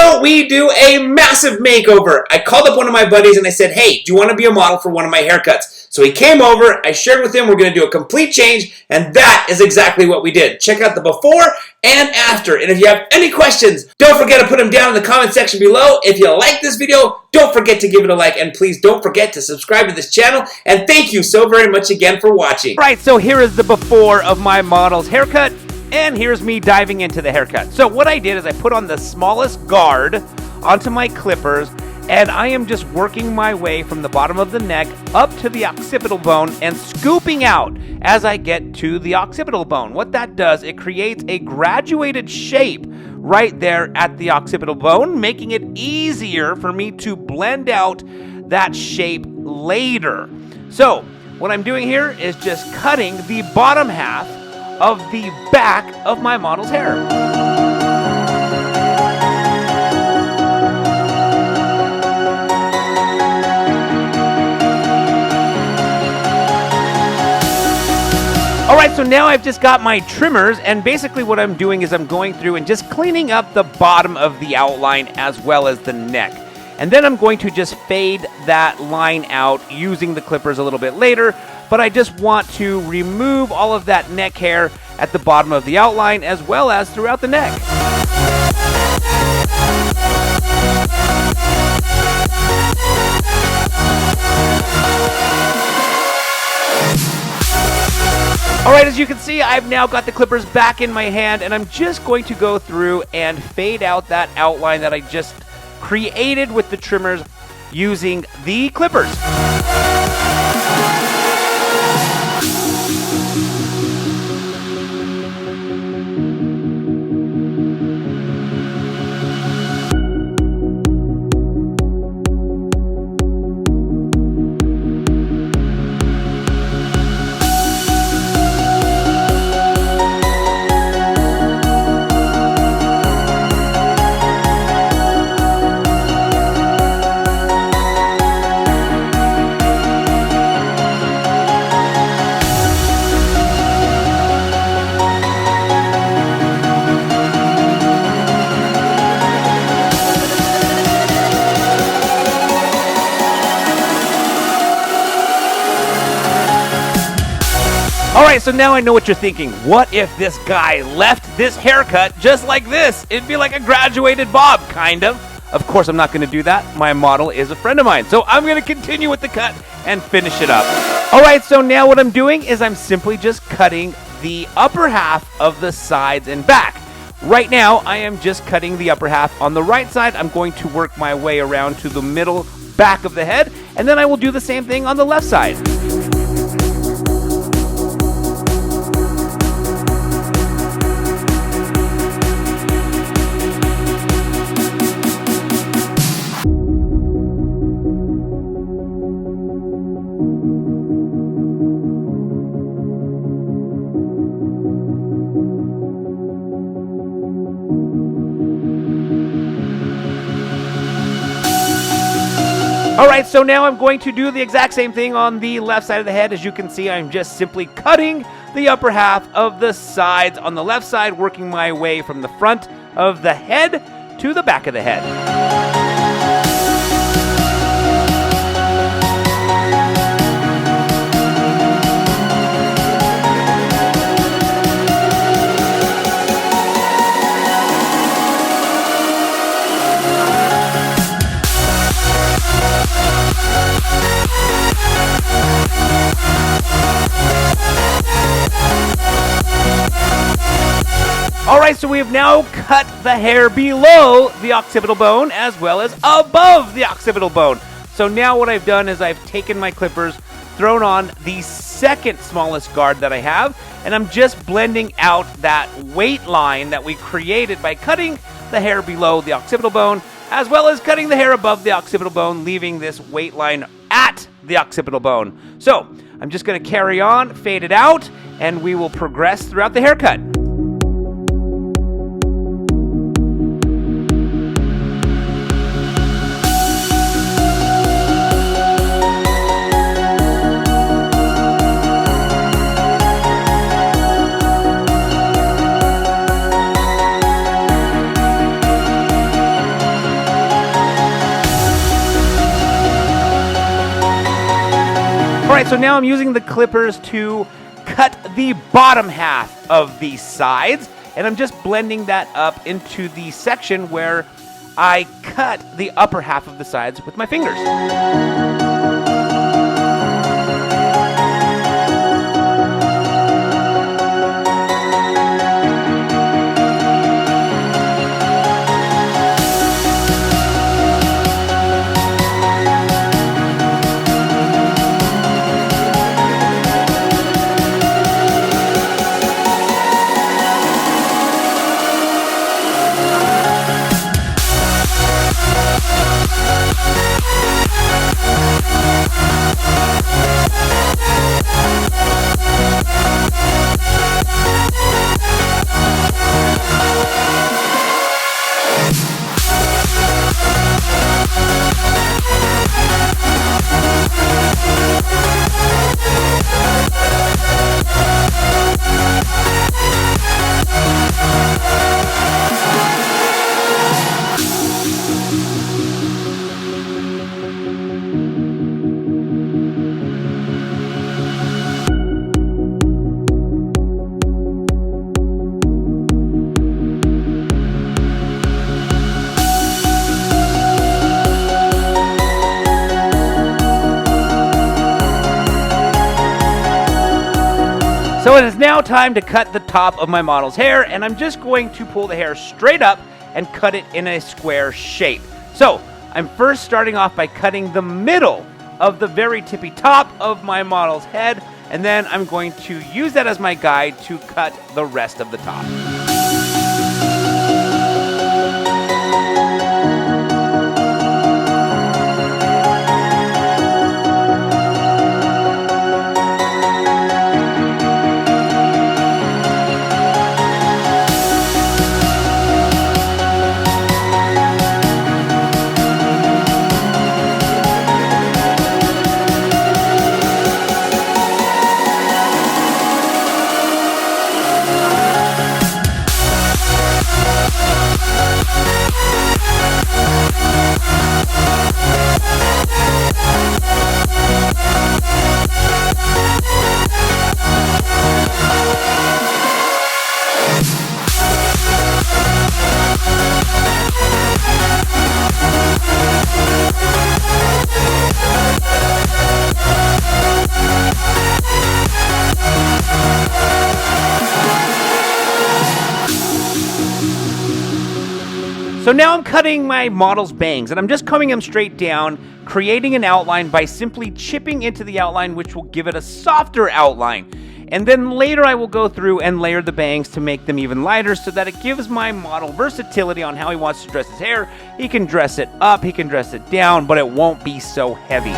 So we do a massive makeover. I called up one of my buddies and I said, hey, do you want to be a model for one of my haircuts? So he came over, I shared with him, we're going to do a complete change, and that is exactly what we did. Check out the before and after. And if you have any questions, don't forget to put them down in the comment section below. If you like this video, don't forget to give it a like, and please don't forget to subscribe to this channel. And thank you so very much again for watching. Right, so here is the before of my model's haircut. And here's me diving into the haircut. So what I did is I put on the smallest guard onto my clippers, and I am just working my way from the bottom of the neck up to the occipital bone and scooping out as I get to the occipital bone. What that does, it creates a graduated shape right there at the occipital bone, making it easier for me to blend out that shape later. So what I'm doing here is just cutting the bottom half of the back of my model's hair. Alright, so now I've just got my trimmers, and basically what I'm doing is I'm going through and just cleaning up the bottom of the outline as well as the neck. And then I'm going to just fade that line out using the clippers a little bit later, but I just want to remove all of that neck hair at the bottom of the outline as well as throughout the neck. Alright, as you can see, I've now got the clippers back in my hand, and I'm just going to go through and fade out that outline that I just created with the trimmers using the clippers. Alright, so now I know what you're thinking. What if this guy left this haircut just like this? It'd be like a graduated bob, kind of. Of course, I'm not going to do that. My model is a friend of mine. So I'm going to continue with the cut and finish it up. Alright, so now what I'm doing is I'm simply just cutting the upper half of the sides and back. Right now, I am just cutting the upper half on the right side. I'm going to work my way around to the middle back of the head, and then I will do the same thing on the left side. Alright, so now I'm going to do the exact same thing on the left side of the head. As you can see, I'm just simply cutting the upper half of the sides on the left side, working my way from the front of the head to the back of the head. Alright, so we have now cut the hair below the occipital bone as well as above the occipital bone. So now what I've done is I've taken my clippers, thrown on the second smallest guard that I have, and I'm just blending out that weight line that we created by cutting the hair below the occipital bone as well as cutting the hair above the occipital bone, leaving this weight line at the occipital bone. So I'm just going to carry on, fade it out, and we will progress throughout the haircut. right, so now I'm using the clippers to cut the bottom half of the sides, and I'm just blending that up into the section where I cut the upper half of the sides with my fingers. So it is now time to cut the top of my model's hair, and I'm just going to pull the hair straight up and cut it in a square shape. So I'm first starting off by cutting the middle of the very tippy top of my model's head, and then I'm going to use that as my guide to cut the rest of the top. So now I'm cutting my model's bangs, and I'm just combing them straight down, creating an outline by simply chipping into the outline, which will give it a softer outline. And then later I will go through and layer the bangs to make them even lighter so that it gives my model versatility on how he wants to dress his hair. He can dress it up, he can dress it down, but it won't be so heavy.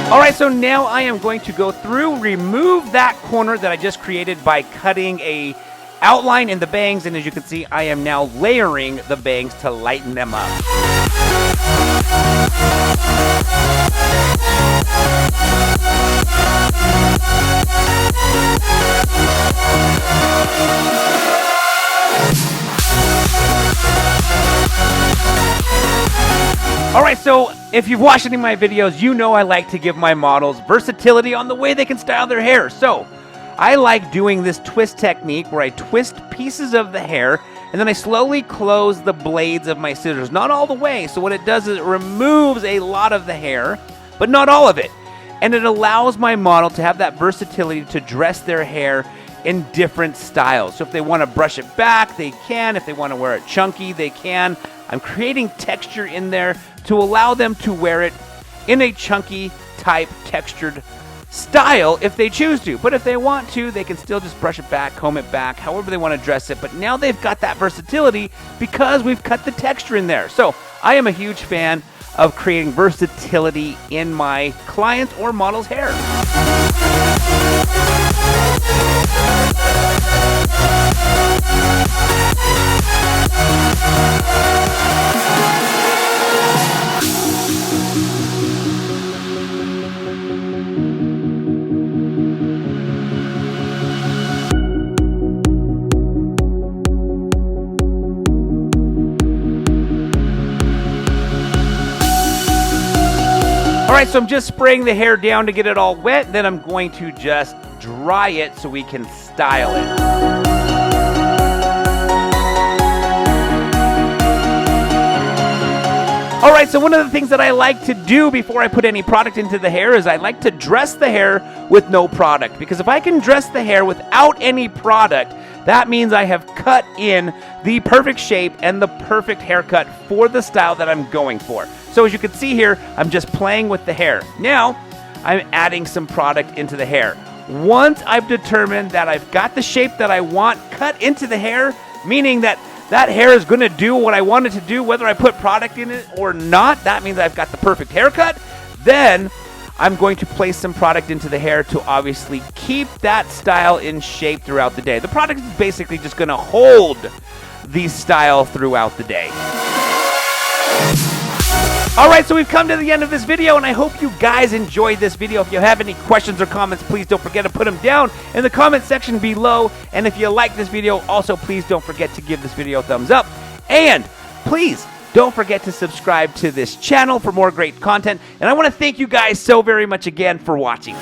Alright, so now I am going to go through, remove that corner that I just created by cutting a outline in the bangs, and as you can see, I am now layering the bangs to lighten them up. Alright, so if you've watched any of my videos, you know I like to give my models versatility on the way they can style their hair. So I like doing this twist technique where I twist pieces of the hair and then I slowly close the blades of my scissors. Not all the way, so what it does is it removes a lot of the hair, but not all of it. And it allows my model to have that versatility to dress their hair in different styles. So if they want to brush it back, they can. If they want to wear it chunky, they can. I'm creating texture in there to allow them to wear it in a chunky type textured style if they choose to. But if they want to, they can still just brush it back, comb it back, however they want to dress it. But now they've got that versatility because we've cut the texture in there. So I am a huge fan of creating versatility in my clients' or models' hair. All right, so I'm just spraying the hair down to get it all wet. Then I'm going to just dry it so we can style it. All right, so one of the things that I like to do before I put any product into the hair is I like to dress the hair with no product. Because if I can dress the hair without any product, that means I have cut in the perfect shape and the perfect haircut for the style that I'm going for. So as you can see here, I'm just playing with the hair. Now, I'm adding some product into the hair. Once I've determined that I've got the shape that I want cut into the hair, meaning that hair is going to do what I want it to do, whether I put product in it or not. That means I've got the perfect haircut. Then I'm going to place some product into the hair to obviously keep that style in shape throughout the day. The product is basically just going to hold the style throughout the day. All right, so we've come to the end of this video, and I hope you guys enjoyed this video. If you have any questions or comments, please don't forget to put them down in the comment section below. And if you like this video, also please don't forget to give this video a thumbs up. And please don't forget to subscribe to this channel for more great content. And I want to thank you guys so very much again for watching.